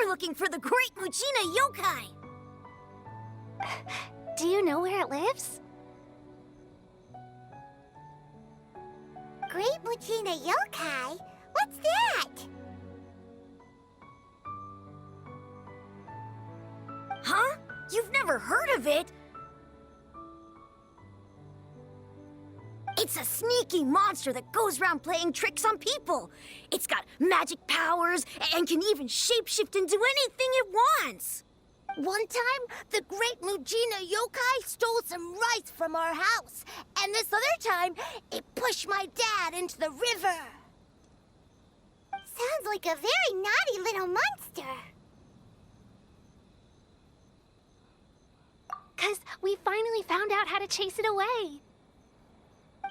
We're looking for the Great Mujina Yokai! Do you know where it lives? Great Mujina Yokai? What's that? Huh? You've never heard of it? It's a sneaky monster that goes around playing tricks on people. It's got magic powers and can even shapeshift into anything it wants. One time, the Great Mujina Yokai stole some rice from our house. And this other time, it pushed my dad into the river. Sounds like a very naughty little monster. 'Cause we finally found out how to chase it away.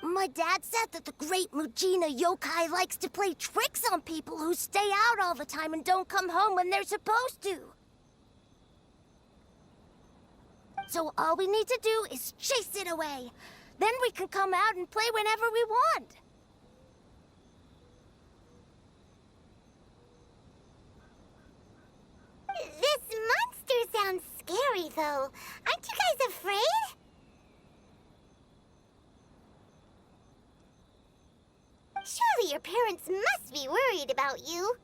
My dad said that the Great Mujina Yokai likes to play tricks on people who stay out all the time and don't come home when they're supposed to. So all we need to do is chase it away. Then we can come out and play whenever we want. This monster sounds scary, though. Aren't you guys afraid? Surely your parents must be worried about you.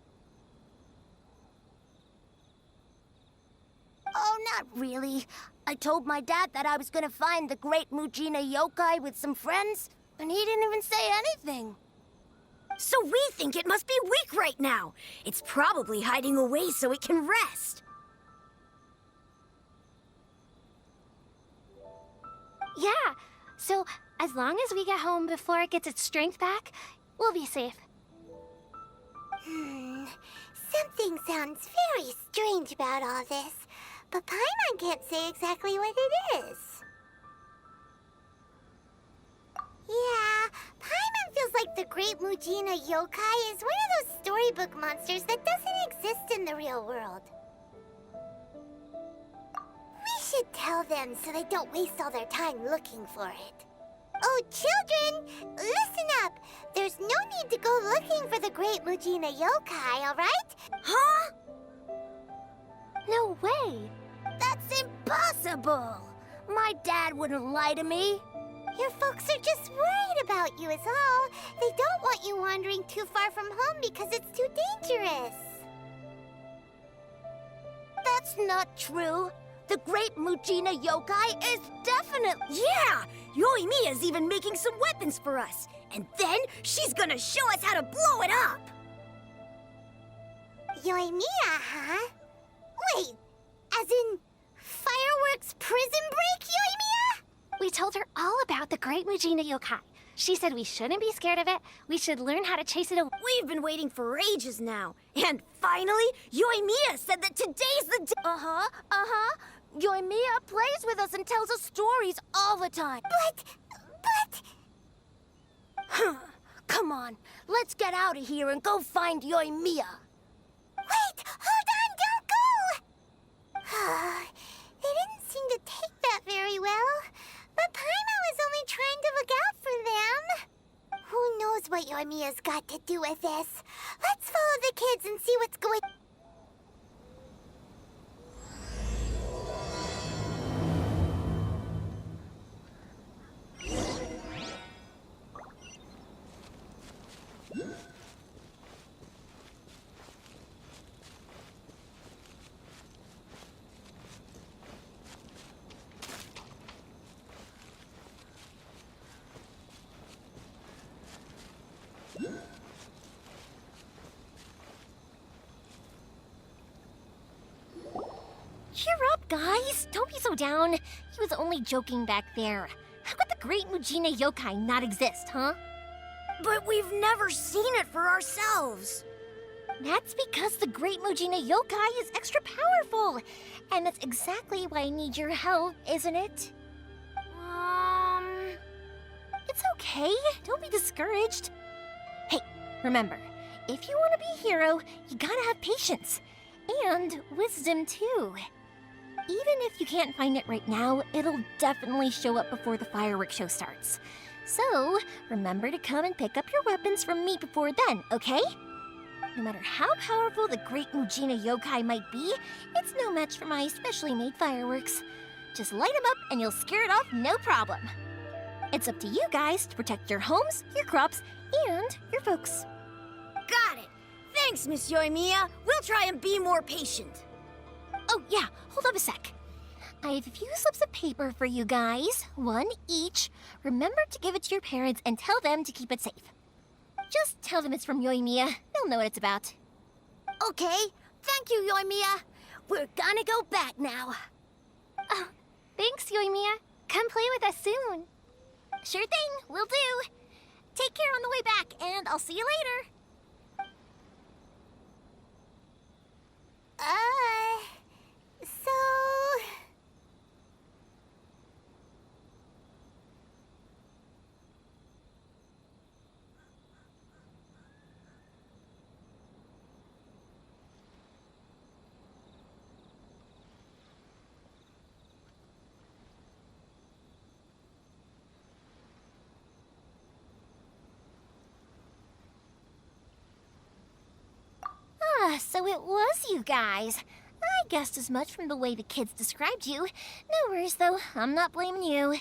Oh, not really. I told my dad that I was gonna find the Great Mujina Yokai with some friends, and he didn't even say anything. So we think it must be weak right now. It's probably hiding away so it can rest. Yeah, so as long as we get home before it gets its strength back, we'll be safe. Something sounds very strange about all this, but Paimon can't say exactly what it is. Yeah, Paimon feels like the Great Mujina Yokai is one of those storybook monsters that doesn't exist in the real world. We should tell them so they don't waste all their time looking for it. Oh, children, listen up. There's no need to go looking for the Great Mujina Yokai, all right? Huh? No way! That's impossible! My dad wouldn't lie to me. Your folks are just worried about you is all. They don't want you wandering too far from home because it's too dangerous. That's not true. The Great Mujina Yokai is definitely... Yeah! Yoimiya's even making some weapons for us. And then she's gonna show us how to blow it up! Yoimiya, huh? Wait, as in fireworks prison break, Yoimiya? We told her all about the Great Mujina Yokai. She said we shouldn't be scared of it. We should learn how to chase it away. We've been waiting for ages now. And finally, Yoimiya said that today's the day. Yoimiya plays with us and tells us stories all the time. But... Come on, let's get out of here and go find Yoimiya. Wait, hold on, don't go! They didn't seem to take that very well. But Paimon was only trying to look out for them. Who knows what Yoimiya's got to do with this? Let's follow the kids and see what's going... Cheer up, guys! Don't be so down. He was only joking back there. How could the Great Mujina Yokai not exist, huh? But we've never seen it for ourselves. That's because the Great Mujina Yokai is extra powerful. And that's exactly why I need your help, isn't it? It's okay. Don't be discouraged. Hey, remember, if you want to be a hero, you gotta have patience. And wisdom, too. Even if you can't find it right now, it'll definitely show up before the fireworks show starts. So, remember to come and pick up your weapons from me before then, okay? No matter how powerful the great Mujina yokai might be, it's no match for my specially made fireworks. Just light them up and you'll scare it off no problem. It's up to you guys to protect your homes, your crops, and your folks. Got it. Thanks, Miss Yoimiya. We'll try and be more patient. Oh yeah, hold up a sec. I have a few slips of paper for you guys, one each. Remember to give it to your parents and tell them to keep it safe. Just tell them it's from Yoimiya. They'll know what it's about. Okay, thank you, Yoimiya. We're gonna go back now. Oh, thanks, Yoimiya. Come play with us soon. Sure thing, will do. Take care on the way back, and I'll see you later. So... So it was you guys. I guessed as much from the way the kids described you. No worries, though. I'm not blaming you.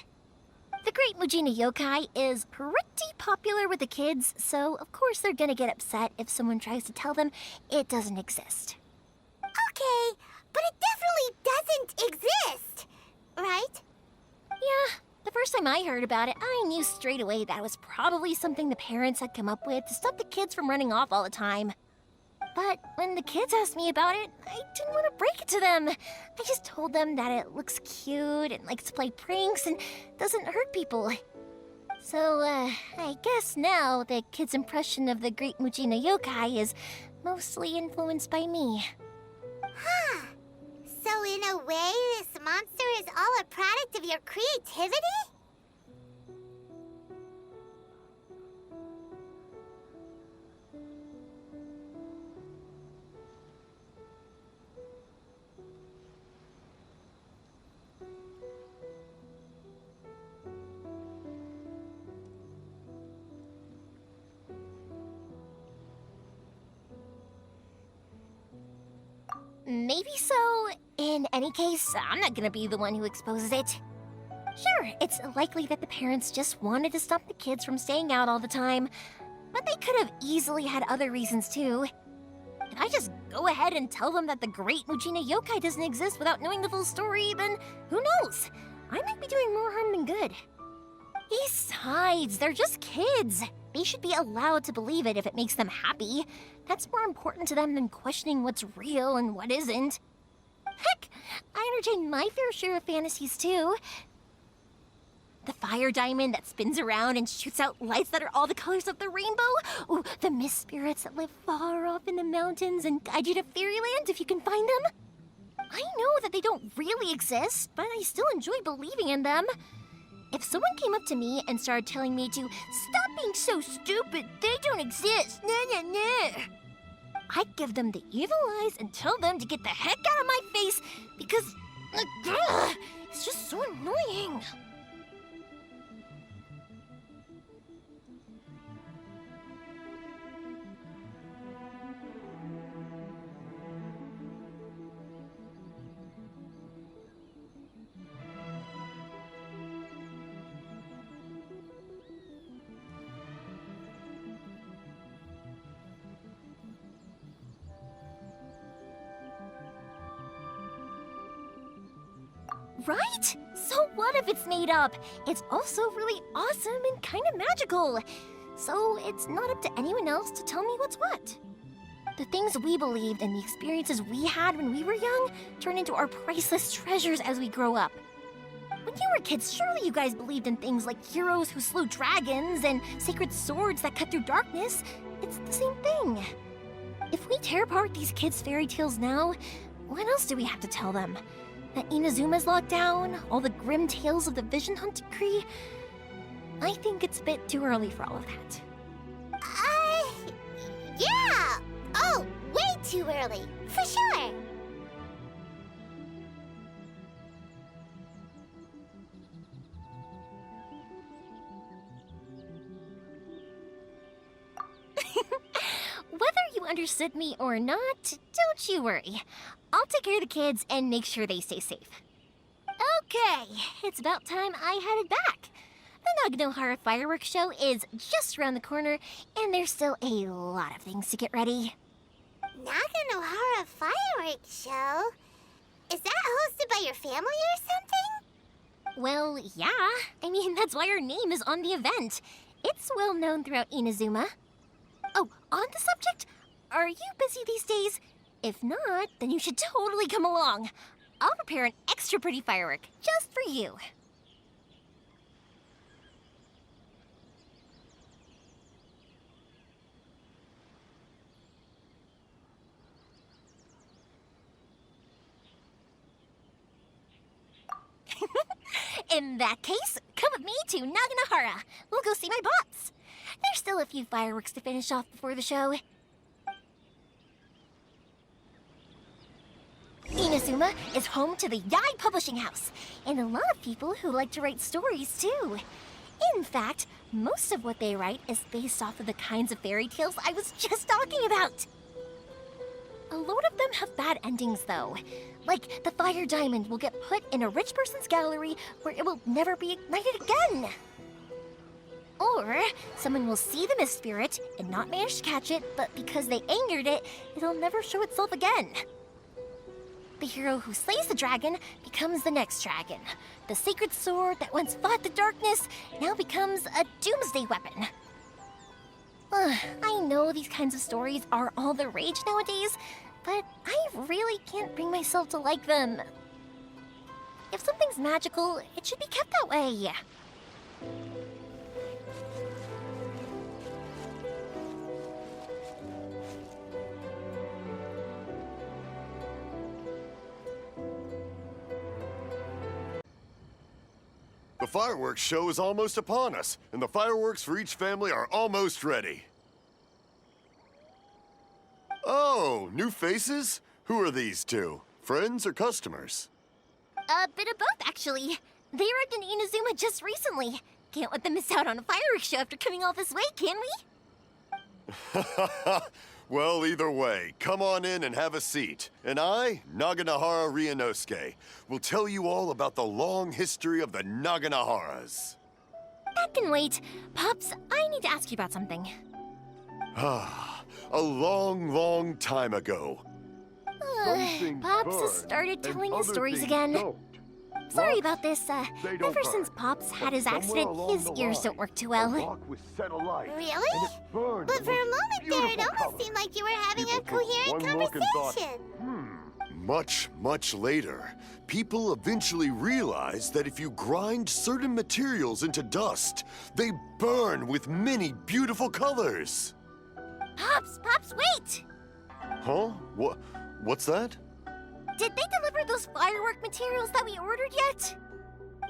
The Great Mujina Yokai is pretty popular with the kids, so of course they're gonna get upset if someone tries to tell them it doesn't exist. Okay, but it definitely doesn't exist, right? Yeah, the first time I heard about it, I knew straight away that was probably something the parents had come up with to stop the kids from running off all the time. But when the kids asked me about it, I didn't want to break it to them. I just told them that it looks cute and likes to play pranks and doesn't hurt people. So, I guess now the kids' impression of the Great Mujina Yokai is mostly influenced by me. Huh. So in a way, this monster is all a product of your creativity? Maybe so. In any case, I'm not gonna be the one who exposes it. Sure, it's likely that the parents just wanted to stop the kids from staying out all the time, but they could have easily had other reasons too. If I just go ahead and tell them that the Great Mujina Yokai doesn't exist without knowing the full story, then who knows? I might be doing more harm than good. Besides, they're just kids. They should be allowed to believe it if it makes them happy. That's more important to them than questioning what's real and what isn't. Heck, I entertain my fair share of fantasies too. The fire diamond that spins around and shoots out lights that are all the colors of the rainbow. Ooh, the mist spirits that live far off in the mountains and guide you to fairyland if you can find them. I know that they don't really exist, but I still enjoy believing in them. If someone came up to me and started telling me to stop being so stupid, they don't exist, I'd give them the evil eyes and tell them to get the heck out of my face because it's just so annoying. Right? So what if it's made up? It's also really awesome and kind of magical. So it's not up to anyone else to tell me what's what. The things we believed and the experiences we had when we were young turn into our priceless treasures as we grow up. When you were kids, surely you guys believed in things like heroes who slew dragons and sacred swords that cut through darkness. It's the same thing. If we tear apart these kids' fairy tales now, what else do we have to tell them? That Inazuma's locked down, all the grim tales of the Vision Hunt decree. I think it's a bit too early for all of that. Yeah! Oh, way too early, for sure! Whether you understood me or not, don't you worry. I'll take care of the kids and make sure they stay safe. Okay, it's about time I headed back. The Naganohara fireworks show is just around the corner, and there's still a lot of things to get ready. Naganohara fireworks show? Is that hosted by your family or something? Well, yeah. I mean, that's why our name is on the event. It's well known throughout Inazuma. Oh, on the subject, are you busy these days? If not, then you should totally come along. I'll prepare an extra pretty firework just for you. In that case, come with me to Naganohara. We'll go see my bots. There's still a few fireworks to finish off before the show. Inazuma is home to the Yai Publishing House, and a lot of people who like to write stories too. In fact, most of what they write is based off of the kinds of fairy tales I was just talking about. A lot of them have bad endings, though. Like, the fire diamond will get put in a rich person's gallery where it will never be ignited again. Or, someone will see the mist spirit and not manage to catch it, but because they angered it, it'll never show itself again. The hero who slays the dragon becomes the next dragon. The sacred sword that once fought the darkness now becomes a doomsday weapon. I know these kinds of stories are all the rage nowadays, but I really can't bring myself to like them. If something's magical, it should be kept that way. The fireworks show is almost upon us, and the fireworks for each family are almost ready. Oh, new faces? Who are these two? Friends or customers? A bit of both, actually. They arrived in Inazuma just recently. Can't let them miss out on a fireworks show after coming all this way, can we? Well, either way, come on in and have a seat. And I, Naganohara Ryunosuke, will tell you all about the long history of the Naganoharas. That can wait. Pops, I need to ask you about something. A long, long time ago. Pops has started telling his stories again. Sorry about this. Ever since Pops had his accident, his ears don't work too well. Really? But for a moment there, it almost seemed like you were having a coherent conversation. Much, much later, people eventually realized that if you grind certain materials into dust, they burn with many beautiful colors. Pops, wait! Huh? What's that? Did they deliver those firework materials that we ordered yet?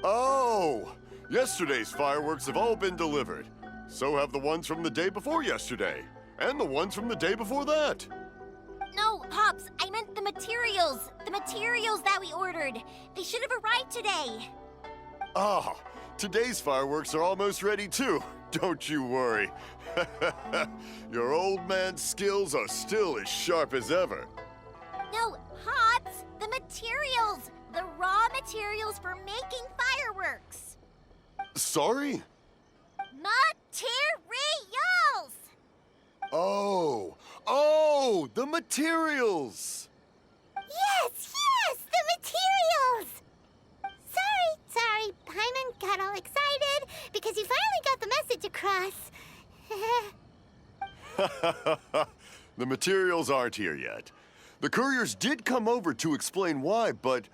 Oh! Yesterday's fireworks have all been delivered. So have the ones from the day before yesterday. And the ones from the day before that. No, Pops, I meant the materials. The materials that we ordered. They should have arrived today. Ah, today's fireworks are almost ready too. Don't you worry. Your old man's skills are still as sharp as ever. No, Pops, the materials. The raw materials for making fireworks. Sorry? Materials! Oh, the materials! Yes, the materials! Sorry, Paimon got all excited because he finally got the message across. The materials aren't here yet. The couriers did come over to explain why, but,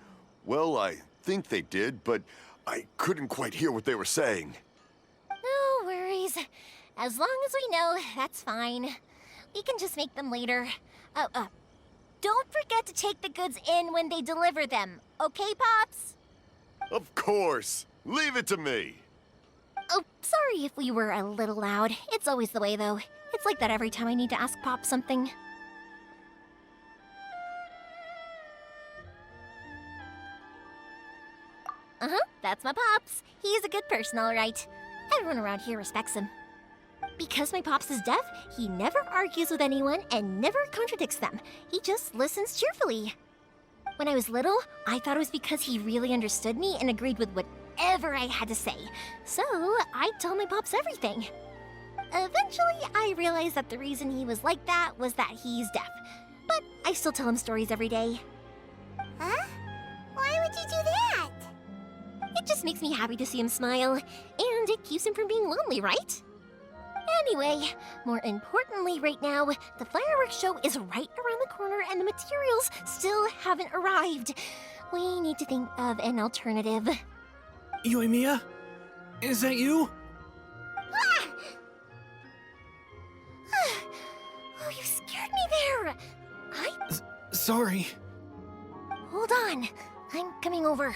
well, I think they did, but I couldn't quite hear what they were saying. No worries. As long as we know, that's fine. We can just make them later. Don't forget to take the goods in when they deliver them. Okay, Pops? Of course. Leave it to me. Oh, sorry if we were a little loud. It's always the way, though. It's like that every time I need to ask Pop something. That's my Pops. He's a good person, all right. Everyone around here respects him. Because my pops is deaf, he never argues with anyone and never contradicts them. He just listens cheerfully. When I was little, I thought it was because he really understood me and agreed with whatever I had to say. So, I'd tell my pops everything. Eventually, I realized that the reason he was like that was that he's deaf. But I still tell him stories every day. Huh? Why would you do that? It just makes me happy to see him smile, and it keeps him from being lonely, right? Anyway, more importantly right now, the fireworks show is right around the corner and the materials still haven't arrived. We need to think of an alternative. Yoimiya? Is that you? Ah! Oh, you scared me there! Sorry. Hold on, I'm coming over.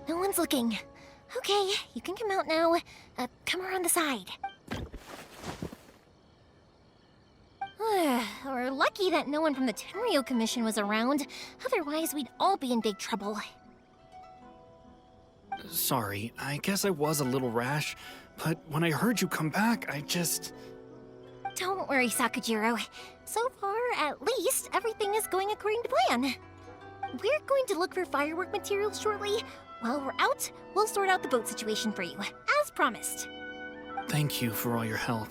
No one's looking. Okay, you can come out now. Come around the side. We're lucky that no one from the Tenryo Commission was around. Otherwise, we'd all be in big trouble. Sorry, I guess I was a little rash, but when I heard you come back, I just... Don't worry, Sakujiro. So far, at least, everything is going according to plan. We're going to look for firework materials shortly. While we're out, we'll sort out the boat situation for you, as promised. Thank you for all your help.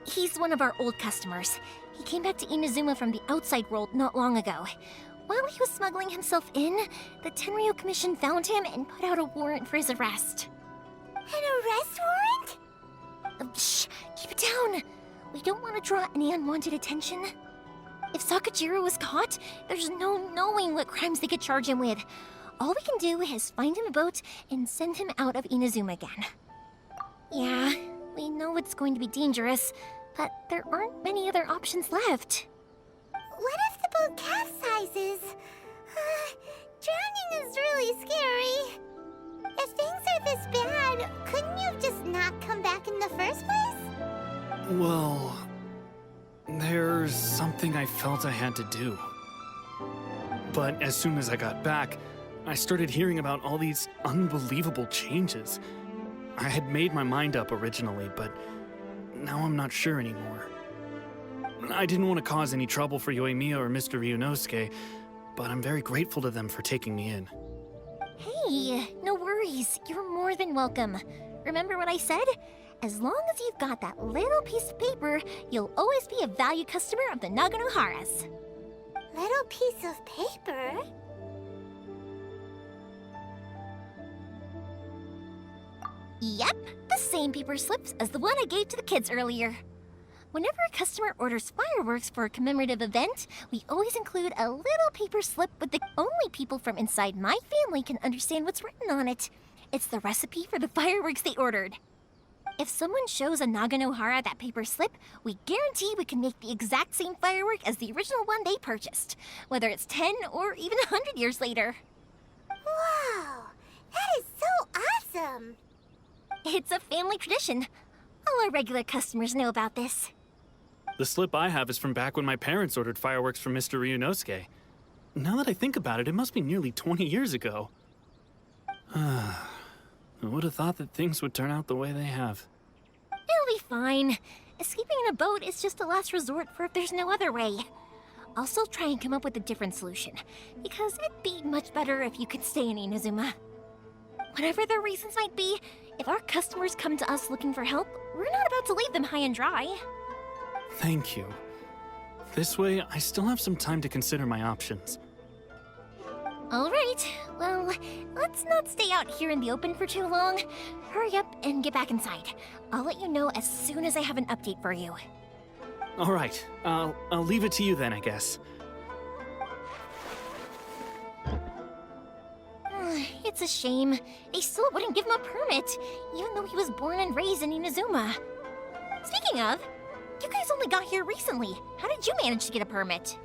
He's one of our old customers. He came back to Inazuma from the outside world not long ago. While he was smuggling himself in, the Tenryo Commission found him and put out a warrant for his arrest. An arrest warrant? Shh! Keep it down! We don't want to draw any unwanted attention. If Sakujiro was caught, there's no knowing what crimes they could charge him with. All we can do is find him a boat and send him out of Inazuma again. Yeah, we know it's going to be dangerous, but there aren't many other options left. What if the boat capsizes? Drowning is really scary. If things are this bad, couldn't you have just not come back in the first place? Well, there's something I felt I had to do. But as soon as I got back, I started hearing about all these unbelievable changes. I had made my mind up originally, but now I'm not sure anymore. I didn't want to cause any trouble for Yoimiya or Mr. Ryunosuke, but I'm very grateful to them for taking me in. Hey, no worries. You're more than welcome. Remember what I said? As long as you've got that little piece of paper, you'll always be a valued customer of the Naganoharas. Little piece of paper? Yep, the same paper slips as the one I gave to the kids earlier. Whenever a customer orders fireworks for a commemorative event, we always include a little paper slip with the only people from inside my family can understand what's written on it. It's the recipe for the fireworks they ordered. If someone shows a Naganohara that paper slip, we guarantee we can make the exact same firework as the original one they purchased, whether it's 10 or even 100 years later. Wow, that is so awesome! It's a family tradition. All our regular customers know about this. The slip I have is from back when my parents ordered fireworks from Mr. Ryunosuke. Now that I think about it, it must be nearly 20 years ago. I would have thought that things would turn out the way they have. It'll be fine. Escaping in a boat is just a last resort for if there's no other way. I'll still try and come up with a different solution, because it'd be much better if you could stay in Inazuma. Whatever their reasons might be, if our customers come to us looking for help, we're not about to leave them high and dry. Thank you. This way, I still have some time to consider my options. All right, well, let's not stay out here in the open for too long. Hurry up and get back inside. I'll let you know as soon as I have an update for you. All right, I'll leave it to you then, I guess. It's a shame. They still wouldn't give him a permit, even though he was born and raised in Inazuma. Speaking of, you guys only got here recently. How did you manage to get a permit?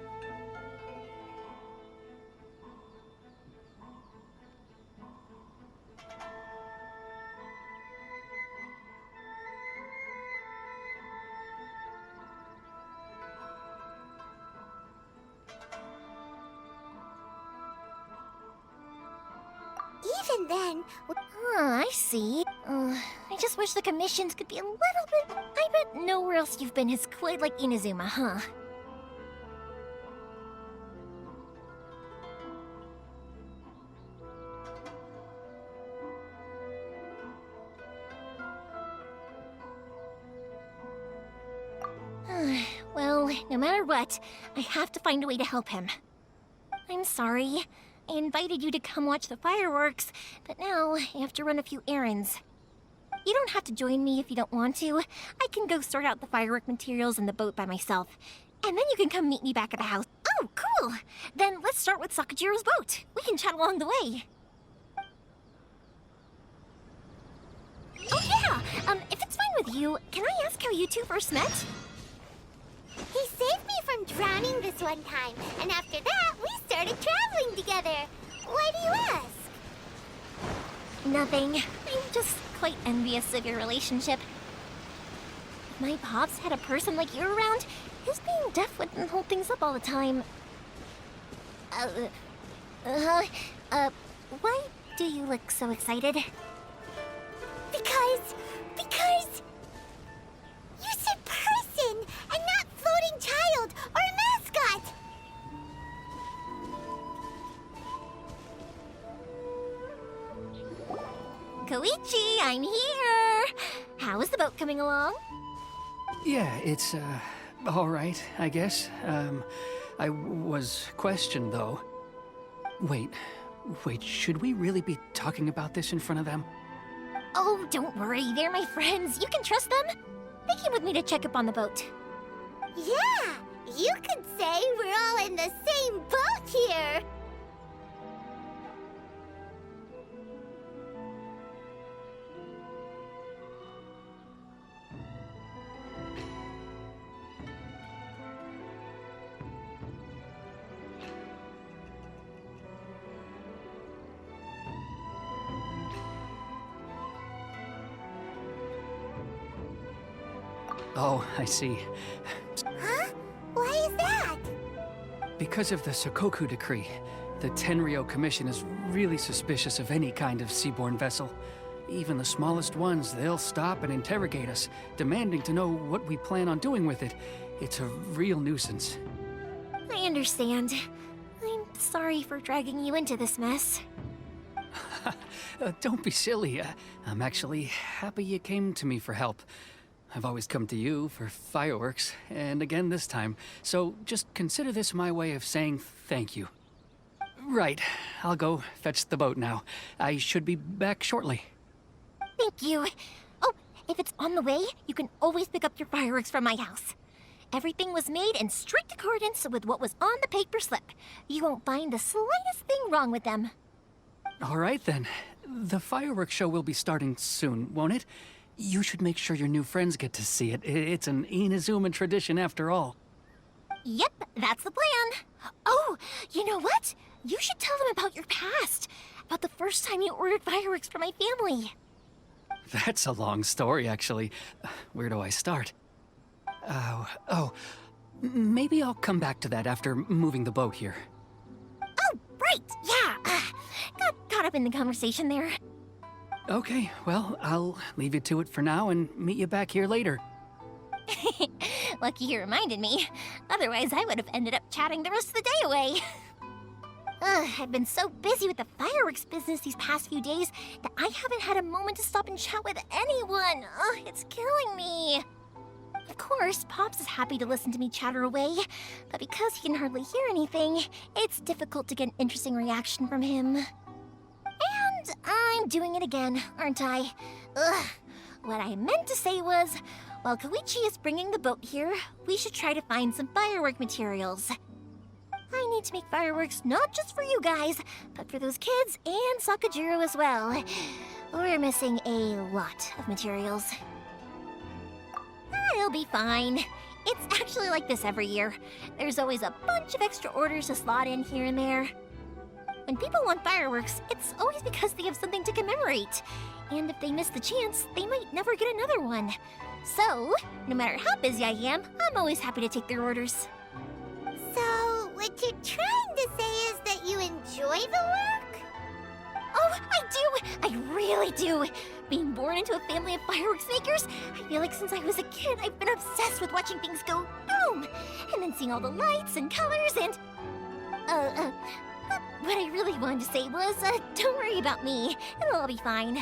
Even then, I see. I just wish the commissions could be a little bit... I bet nowhere else you've been is quite like Inazuma, huh? Well, no matter what, I have to find a way to help him. I'm sorry. I invited you to come watch the fireworks, but now I have to run a few errands. You don't have to join me if you don't want to. I can go sort out the firework materials in the boat by myself. And then you can come meet me back at the house. Oh, cool! Then let's start with Sakajiro's boat. We can chat along the way. Oh yeah! If it's fine with you, can I ask how you two first met? he saved me from drowning this one time, and after that, we started traveling together. Why do you ask? Nothing. I'm just quite envious of your relationship. If my pops had a person like you around, his being deaf wouldn't hold things up all the time. Why do you look so excited? Because you said person and not floating child or a mascot. Koichi, I'm here! How is the boat coming along? Yeah, it's, all right, I guess. I was questioned, though. Wait, should we really be talking about this in front of them? Oh, don't worry, they're my friends. You can trust them. They came with me to check up on the boat. Yeah, you could say we're all in the same boat here. Oh, I see. Huh? Why is that? Because of the Sokoku Decree, the Tenryou Commission is really suspicious of any kind of seaborne vessel. Even the smallest ones, they'll stop and interrogate us, demanding to know what we plan on doing with it. It's a real nuisance. I understand. I'm sorry for dragging you into this mess. Don't be silly. I'm actually happy you came to me for help. I've always come to you for fireworks, and again this time, so just consider this my way of saying thank you. Right, I'll go fetch the boat now. I should be back shortly. Thank you. Oh, if it's on the way, you can always pick up your fireworks from my house. Everything was made in strict accordance with what was on the paper slip. You won't find the slightest thing wrong with them. All right then. The fireworks show will be starting soon, won't it? You should make sure your new friends get to see it. It's an Inazuma tradition after all. Yep, that's the plan. Oh, you know what? You should tell them about your past. About the first time you ordered fireworks for my family. That's a long story, actually. Where do I start? Maybe I'll come back to that after moving the boat here. Oh, right, yeah. Got caught up in the conversation there. Okay, well, I'll leave you to it for now and meet you back here later. Lucky you reminded me. Otherwise, I would have ended up chatting the rest of the day away. I've been so busy with the fireworks business these past few days that I haven't had a moment to stop and chat with anyone. It's killing me. Of course, Pops is happy to listen to me chatter away, but because he can hardly hear anything, it's difficult to get an interesting reaction from him. And I'm doing it again, aren't I? What I meant to say was, while Koichi is bringing the boat here, we should try to find some firework materials. I need to make fireworks not just for you guys, but for those kids and Sakajiro as well. We're missing a lot of materials. It'll be fine. It's actually like this every year. There's always a bunch of extra orders to slot in here and there. When people want fireworks, it's always because they have something to commemorate. And if they miss the chance, they might never get another one. So, no matter how busy I am, I'm always happy to take their orders. So, what you're trying to say is that you enjoy the work? I do! I really do! Being born into a family of fireworks makers, I feel like since I was a kid, I've been obsessed with watching things go boom! And then seeing all the lights and colors and... what I really wanted to say was, don't worry about me. It'll all be fine.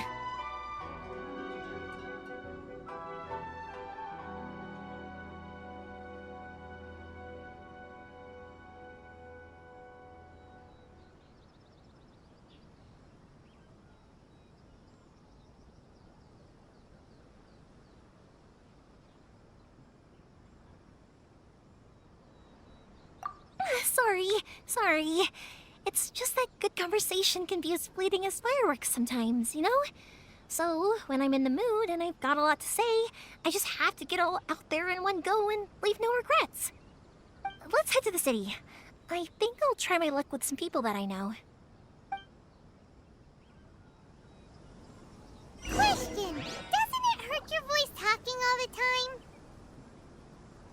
Sorry. It's just that good conversation can be as fleeting as fireworks sometimes, you know? So, when I'm in the mood and I've got a lot to say, I just have to get all out there in one go and leave no regrets. Let's head to the city. I think I'll try my luck with some people that I know. Question! Doesn't it hurt your voice talking all the time?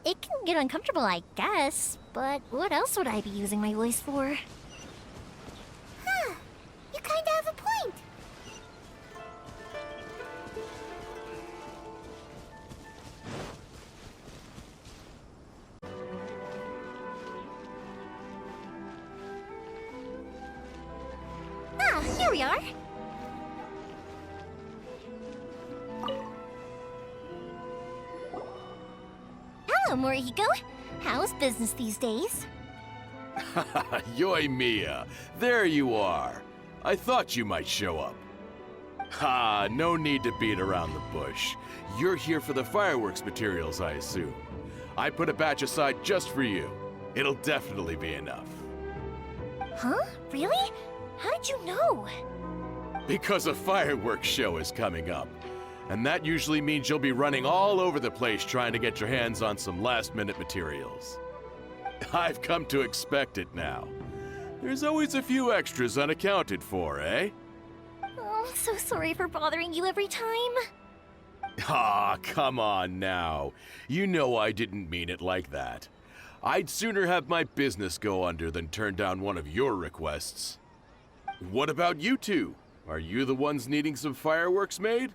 It can get uncomfortable, I guess, but what else would I be using my voice for? Huh. You kinda have a point. Ah, here we are. Hello, Morihiko. How's business these days? Yoy Mia, there you are. I thought you might show up. Ha, no need to beat around the bush. You're here for the fireworks materials, I assume. I put a batch aside just for you. It'll definitely be enough. Huh? Really? How did you know? Because a fireworks show is coming up. And that usually means you'll be running all over the place trying to get your hands on some last-minute materials. I've come to expect it now. There's always a few extras unaccounted for, eh? Oh, so sorry for bothering you every time. Ah, come on now. You know I didn't mean it like that. I'd sooner have my business go under than turn down one of your requests. What about you two? Are you the ones needing some fireworks made?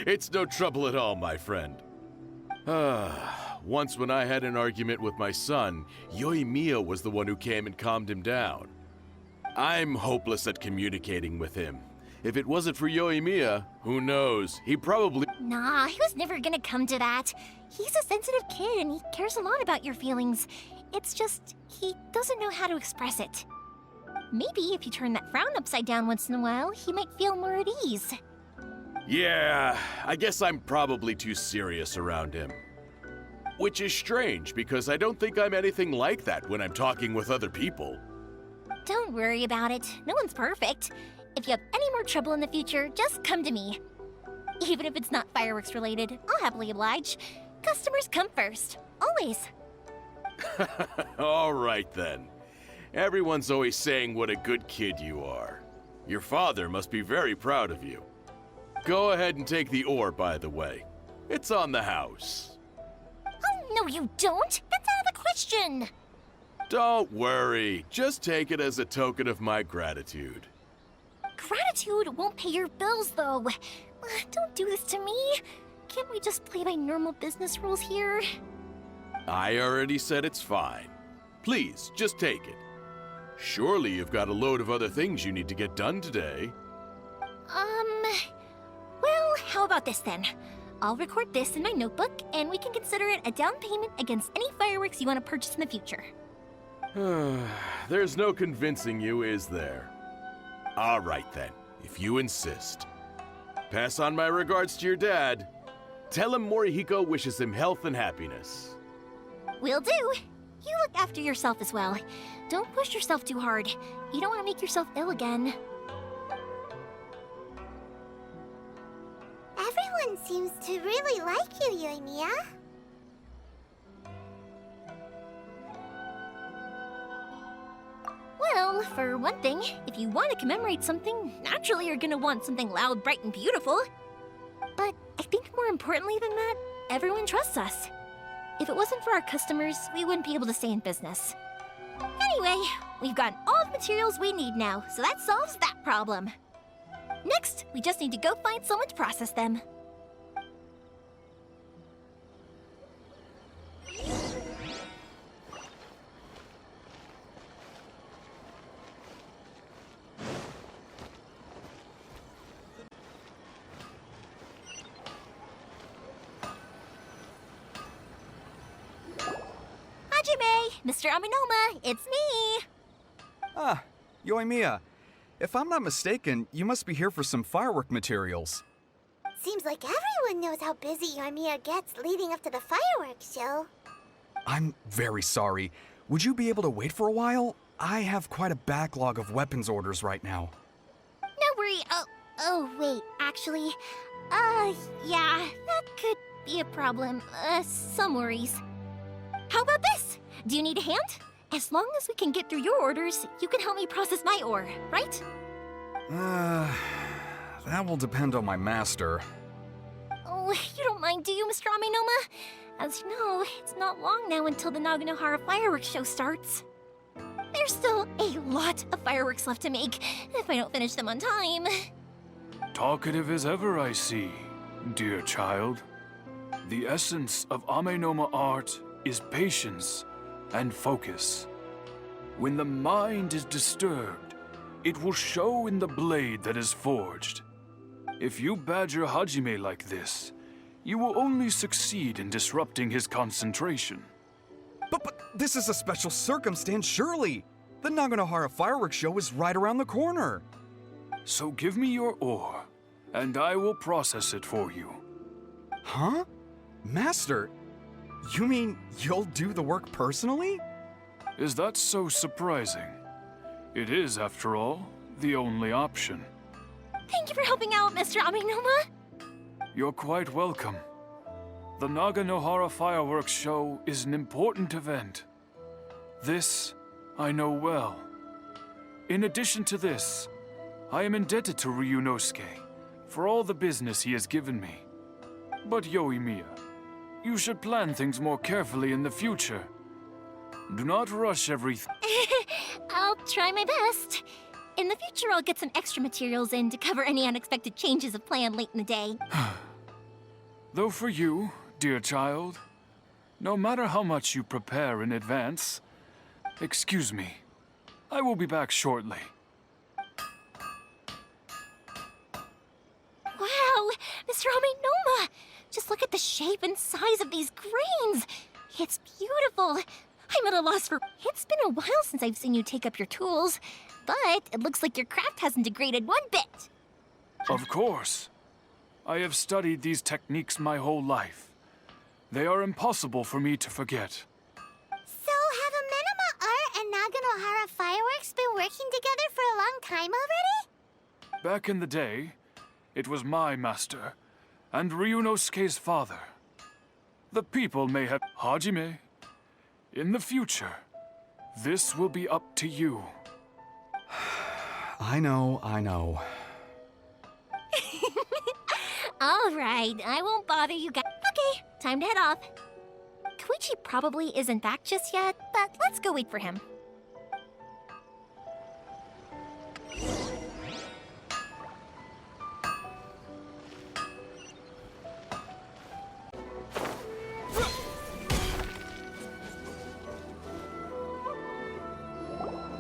It's no trouble at all, my friend. Once when I had an argument with my son, Yoimiya was the one who came and calmed him down. I'm hopeless at communicating with him. If it wasn't for Yoimiya, who knows, he probably... Nah, he was never gonna come to that. He's a sensitive kid and he cares a lot about your feelings. It's just, he doesn't know how to express it. Maybe if you turn that frown upside down once in a while, he might feel more at ease. Yeah, I guess I'm probably too serious around him. Which is strange, because I don't think I'm anything like that when I'm talking with other people. Don't worry about it. No one's perfect. If you have any more trouble in the future, just come to me. Even if it's not fireworks related, I'll happily oblige. Customers come first. Always. All right then. Everyone's always saying what a good kid you are. Your father must be very proud of you. Go ahead and take the ore, by the way. It's on the house. Oh, no you don't! That's out of the question! Don't worry. Just take it as a token of my gratitude. Gratitude won't pay your bills, though. Don't do this to me. Can't we just play by normal business rules here? I already said it's fine. Please, just take it. Surely you've got a load of other things you need to get done today. Well, how about this then? I'll record this in my notebook, and we can consider it a down payment against any fireworks you want to purchase in the future. There's no convincing you, is there? All right then, if you insist. Pass on my regards to your dad. Tell him Morihiko wishes him health and happiness. Will do. You look after yourself as well. Don't push yourself too hard. You don't want to make yourself ill again. Everyone seems to really like you, Yoimiya. Well, for one thing, if you want to commemorate something, naturally you're gonna want something loud, bright, and beautiful. But I think more importantly than that, everyone trusts us. If it wasn't for our customers, we wouldn't be able to stay in business. Anyway, we've gotten all the materials we need now, so that solves that problem. Next, we just need to go find someone to process them. Mr. Aminoma, it's me! Ah, Yoimiya. If I'm not mistaken, you must be here for some firework materials. Seems like everyone knows how busy Yoimiya gets leading up to the fireworks show. I'm very sorry. Would you be able to wait for a while? I have quite a backlog of weapons orders right now. No worry. Oh, wait, actually, yeah, that could be a problem. Some worries. How about this? Do you need a hand? As long as we can get through your orders, you can help me process my ore, right? That will depend on my master. Oh, you don't mind, do you, Mr. Aminoma? As you know, it's not long now until the Naganohara fireworks show starts. There's still a lot of fireworks left to make, if I don't finish them on time. Talkative as ever, I see, dear child. The essence of Amenoma art is patience and focus. When the mind is disturbed, it will show in the blade that is forged. If you badger Hajime like this, you will only succeed in disrupting his concentration. But this is a special circumstance, surely. The Naganohara fireworks show is right around the corner. So give me your ore, and I will process it for you. Huh? Master, you mean you'll do the work personally? Is that so surprising? It is, after all, the only option. Thank you for helping out, Mr. Aminoma. You're quite welcome. The Naganohara fireworks show is an important event. This I know well. In addition to this, I am indebted to Ryunosuke for all the business he has given me. But Yoimiya, you should plan things more carefully in the future. Do not rush everything. I'll try my best. In the future, I'll get some extra materials in to cover any unexpected changes of plan late in the day. Though for you, dear child, no matter how much you prepare in advance, excuse me, I will be back shortly. Wow, Mr. Aminoma! Just look at the shape and size of these grains! It's beautiful! I'm at a loss for... It's been a while since I've seen you take up your tools, but it looks like your craft hasn't degraded one bit. Of course. I have studied these techniques my whole life. They are impossible for me to forget. So, have Amenoma Art and Naganohara Fireworks been working together for a long time already? Back in the day, it was my master, and Ryunosuke's father. The people may have... Hajime, in the future, this will be up to you. I know. All right, I won't bother you guys. Okay, time to head off. Koichi probably isn't back just yet, but let's go wait for him.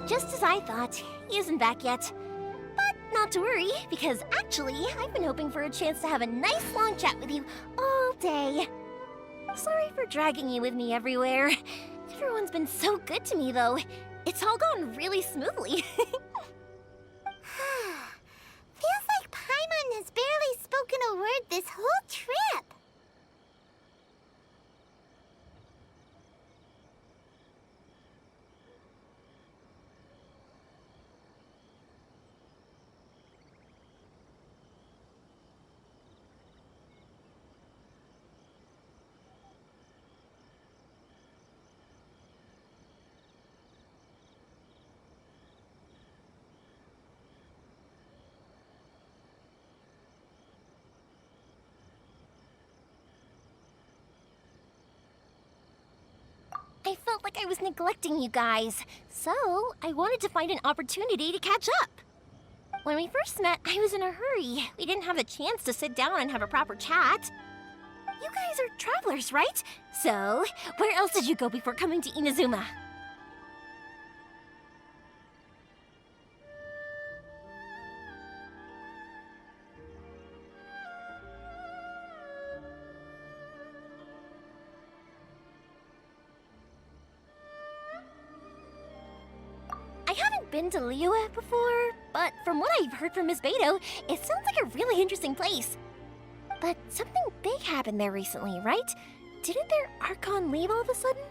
Just as I thought, he isn't back yet. But not to worry, because actually, I've been hoping for a chance to have a nice long chat with you all day. Sorry for dragging you with me everywhere. Everyone's been so good to me, though. It's all gone really smoothly. Feels like Paimon has barely spoken a word this whole trip. like I was neglecting you guys, so I wanted to find an opportunity to catch up. When we first met, I was in a hurry. We didn't have a chance to sit down and have a proper chat. You guys are travelers, right? So, where else did you go before coming to Inazuma? I haven't been to Liyue before, but from what I've heard from Miss Beto, it sounds like a really interesting place. But something big happened there recently, right? Didn't their Archon leave all of a sudden?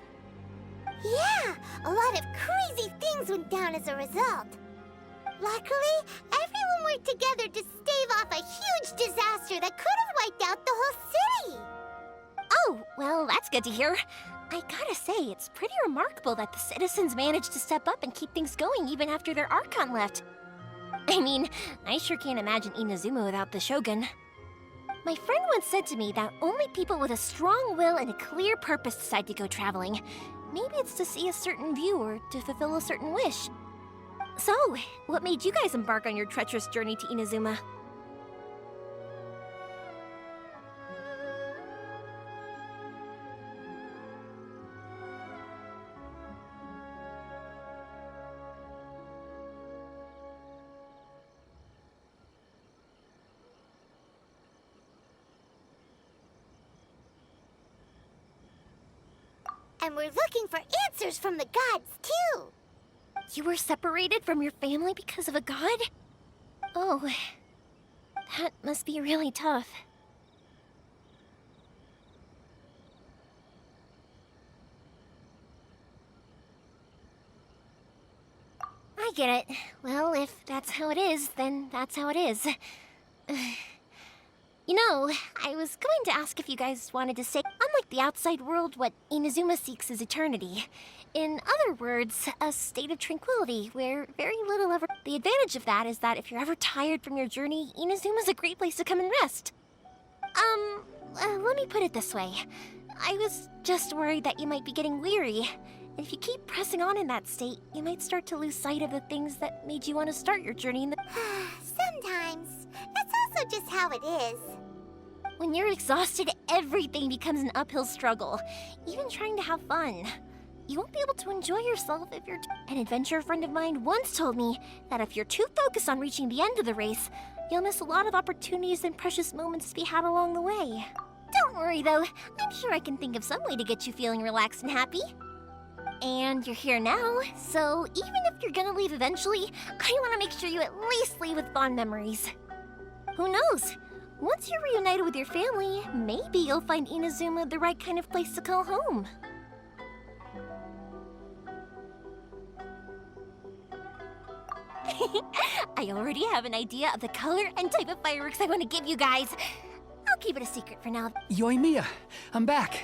Yeah, a lot of crazy things went down as a result. Luckily, everyone worked together to stave off a huge disaster that could have wiped out the whole city. Oh, well, that's good to hear. I gotta say, it's pretty remarkable that the citizens managed to step up and keep things going even after their Archon left. I mean, I sure can't imagine Inazuma without the Shogun. My friend once said to me that only people with a strong will and a clear purpose decide to go traveling. Maybe it's to see a certain view or to fulfill a certain wish. So, what made you guys embark on your treacherous journey to Inazuma? And we're looking for answers from the gods, too. You were separated from your family because of a god? Oh, that must be really tough. I get it. Well, if that's how it is, then that's how it is. You know, I was going to ask if you guys wanted to say, unlike the outside world, what Inazuma seeks is eternity. In other words, a state of tranquility where very little ever... The advantage of that is that if you're ever tired from your journey, Inazuma's a great place to come and rest. Let me put it this way. I was just worried that you might be getting weary. And if you keep pressing on in that state, you might start to lose sight of the things that made you want to start your journey in the... Sometimes. That's also just how it is. When you're exhausted, everything becomes an uphill struggle, even trying to have fun. You won't be able to enjoy yourself if you're... An adventurer friend of mine once told me that if you're too focused on reaching the end of the race, you'll miss a lot of opportunities and precious moments to be had along the way. Don't worry though, I'm sure I can think of some way to get you feeling relaxed and happy. And you're here now, so even if you're gonna leave eventually, I want to make sure you at least leave with fond memories. Who knows? Once you're reunited with your family, maybe you'll find Inazuma the right kind of place to call home. I already have an idea of the color and type of fireworks I want to give you guys. I'll keep it a secret for now. Yoimiya, I'm back.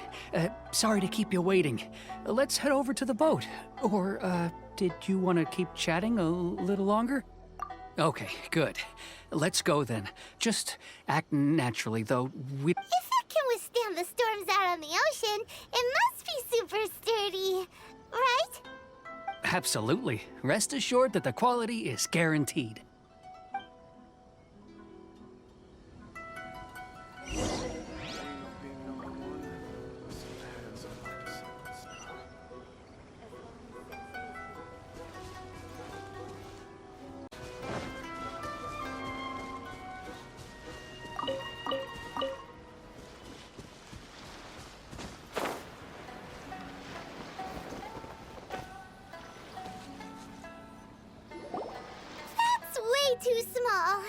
Sorry to keep you waiting. Let's head over to the boat. Or, did you want to keep chatting a little longer? Okay, good. Let's go then. Just act naturally, though. If it can withstand the storms out on the ocean, it must be super sturdy, right? Absolutely. Rest assured that the quality is guaranteed. That's way too small.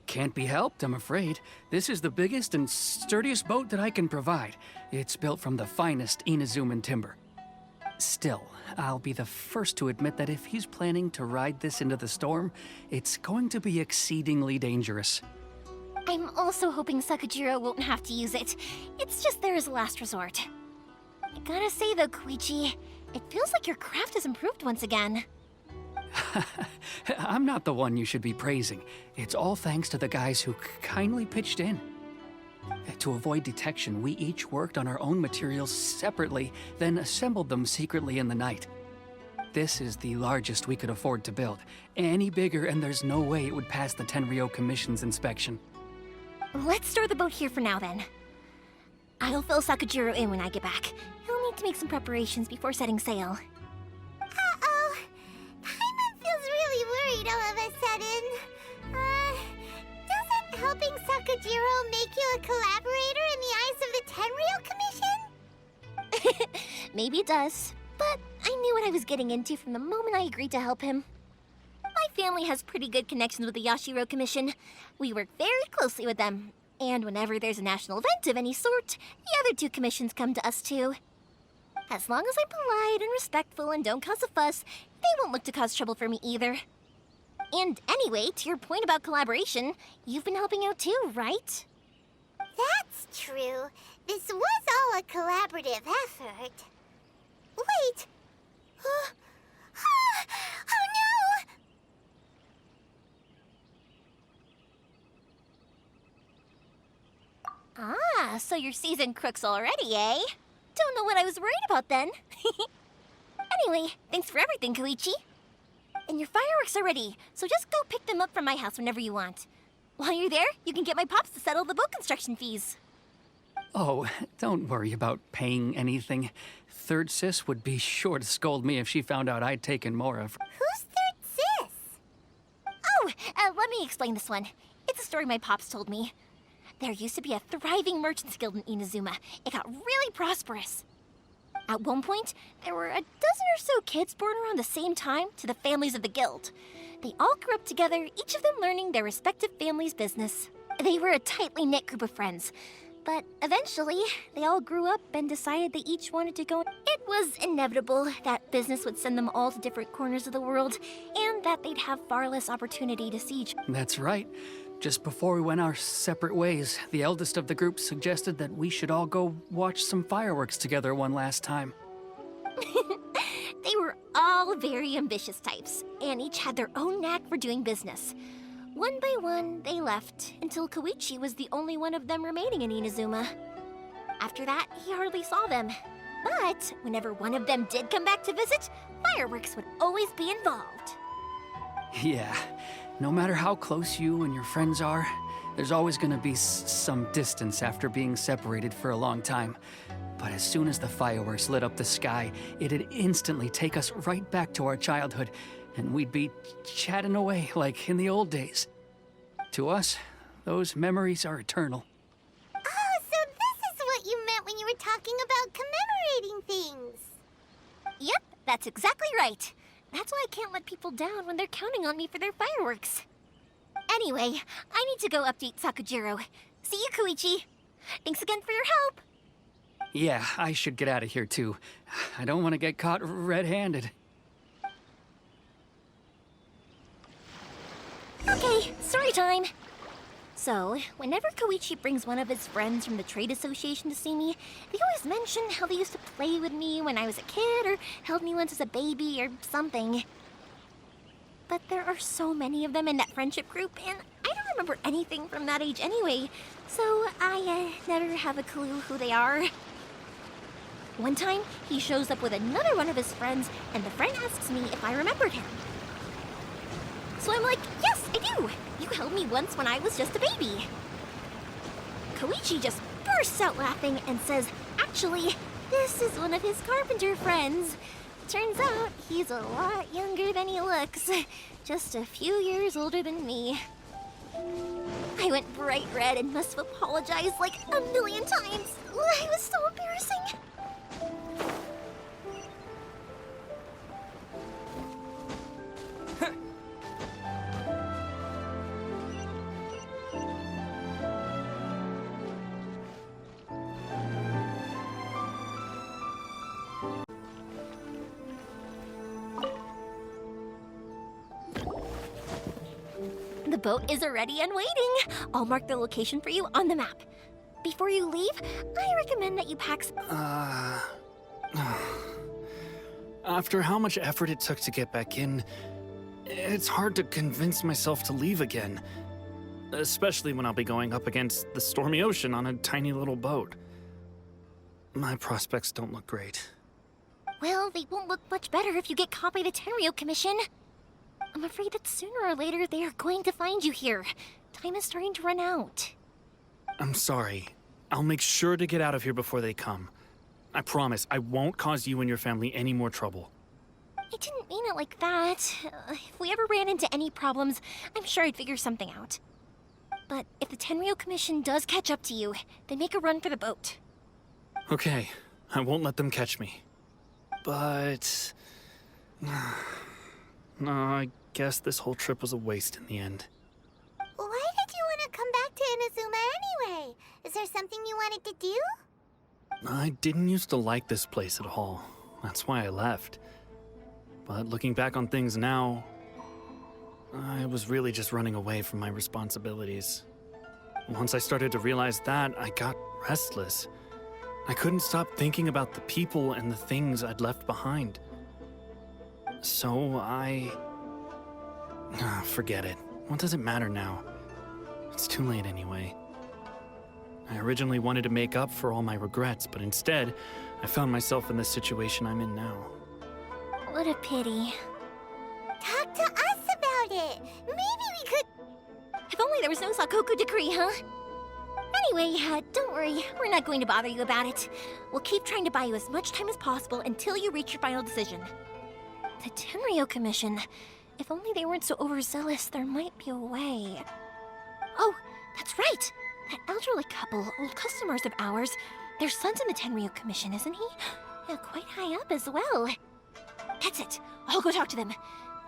Can't be helped, I'm afraid. This is the biggest and sturdiest boat that I can provide. It's built from the finest Inazuman timber. Still, I'll be the first to admit that if he's planning to ride this into the storm, it's going to be exceedingly dangerous. I'm also hoping Sakajiro won't have to use it. It's just there as a last resort. I gotta say though, Koichi, it feels like your craft has improved once again. I'm not the one you should be praising. It's all thanks to the guys who kindly pitched in. To avoid detection, we each worked on our own materials separately, then assembled them secretly in the night. This is the largest we could afford to build. Any bigger, and there's no way it would pass the Tenryou Commission's inspection. Let's store the boat here for now, then. I'll fill Sakujiro in when I get back. He'll need to make some preparations before setting sail. Uh-oh. Paimon feels really worried all of a sudden. Doesn't helping Sakujiro make you a collaborator in the eyes of the Tenryou Commission? Maybe it does, but I knew what I was getting into from the moment I agreed to help him. My family has pretty good connections with the Yashiro Commission. We work very closely with them, and whenever there's a national event of any sort, the other two commissions come to us too. As long as I'm polite and respectful and don't cause a fuss, they won't look to cause trouble for me either. And anyway, to your point about collaboration, you've been helping out too, right? That's true. This was all a collaborative effort. Wait! Oh no! Ah, so you're seasoned crooks already, eh? Don't know what I was worried about then. Anyway, thanks for everything, Koichi. And your fireworks are ready, so just go pick them up from my house whenever you want. While you're there, you can get my pops to settle the boat construction fees. Oh, don't worry about paying anything. Third Sis would be sure to scold me if she found out I'd taken more of her. Who's Third Sis? Oh, let me explain this one. It's a story my pops told me. There used to be a thriving merchants guild in Inazuma. It got really prosperous. At one point, there were a dozen or so kids born around the same time to the families of the guild. They all grew up together, each of them learning their respective family's business. They were a tightly knit group of friends. But eventually, they all grew up and decided they each wanted to go. It was inevitable that business would send them all to different corners of the world, and that they'd have far less opportunity to see each other. That's right. Just before we went our separate ways, the eldest of the group suggested that we should all go watch some fireworks together one last time. They were all very ambitious types, and each had their own knack for doing business. One by one, they left, until Koichi was the only one of them remaining in Inazuma. After that, he hardly saw them. But whenever one of them did come back to visit, fireworks would always be involved. Yeah, no matter how close you and your friends are, there's always gonna be some distance after being separated for a long time. But as soon as the fireworks lit up the sky, it'd instantly take us right back to our childhood, and we'd be chatting away like in the old days. To us, those memories are eternal. Oh, so this is what you meant when you were talking about commemorating things. Yep, that's exactly right. That's why I can't let people down when they're counting on me for their fireworks. Anyway, I need to go update Sakujiro. See you, Koichi. Thanks again for your help. Yeah, I should get out of here too. I don't want to get caught red-handed. Okay, story time. So, whenever Koichi brings one of his friends from the trade association to see me, they always mention how they used to play with me when I was a kid or held me once as a baby or something. But there are so many of them in that friendship group, and I don't remember anything from that age anyway, so I never have a clue who they are. One time, he shows up with another one of his friends, and the friend asks me if I remembered him. So I'm like, yes, I do! You held me once when I was just a baby. Koichi just bursts out laughing and says, actually, this is one of his carpenter friends. Turns out he's a lot younger than he looks. Just a few years older than me. I went bright red and must have apologized like a million times. It was so embarrassing. The boat is ready and waiting. I'll mark the location for you on the map. Before you leave, I recommend that you pack some... After how much effort it took to get back in, it's hard to convince myself to leave again. especially when I'll be going up against the stormy ocean on a tiny little boat. My prospects don't look great. Well, they won't look much better if you get caught by the Tenryo Commission. I'm afraid that sooner or later they are going to find you here. Time is starting to run out. I'm sorry. I'll make sure to get out of here before they come. I promise I won't cause you and your family any more trouble. I didn't mean it like that. If we ever ran into any problems, I'm sure I'd figure something out. But if the Tenryo Commission does catch up to you, then make a run for the boat. Okay, I won't let them catch me. But... no, I guess this whole trip was a waste in the end. Why did you want to come back to Inazuma anyway? Is there something you wanted to do? I didn't used to like this place at all. That's why I left. But looking back on things now, I was really just running away from my responsibilities. Once I started to realize that, I got restless. I couldn't stop thinking about the people and the things I'd left behind. So forget it. What does it matter now? It's too late anyway. I originally wanted to make up for all my regrets, but instead, I found myself in the situation I'm in now. What a pity. Talk to us about it. Maybe we could... If only there was no Sakoku decree, huh? Anyway, don't worry. We're not going to bother you about it. We'll keep trying to buy you as much time as possible until you reach your final decision. The Tenryo Commission. If only they weren't so overzealous, there might be a way. Oh, that's right! That elderly couple, old customers of ours, their son's in the Tenryo Commission, isn't he? Yeah, quite high up as well. That's it. I'll go talk to them.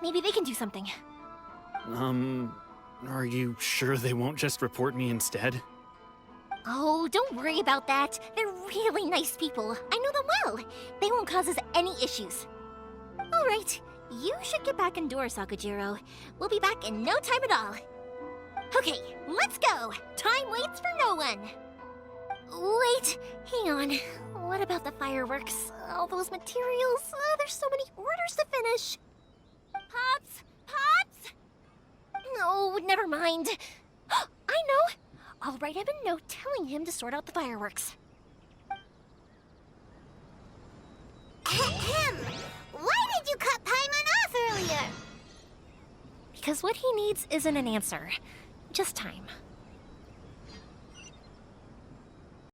Maybe they can do something. Are you sure they won't just report me instead? Oh, don't worry about that. They're really nice people. I know them well. They won't cause us any issues. All right, you should get back indoors, Sakujiro. We'll be back in no time at all. Okay, let's go. Time waits for no one. Wait, hang on. What about the fireworks? All those materials? There's so many orders to finish. Pops! Pops! No, never mind. I know. I'll write him a note telling him to sort out the fireworks. Ahem. Why did you cut Paimon off earlier? Because what he needs isn't an answer, just time.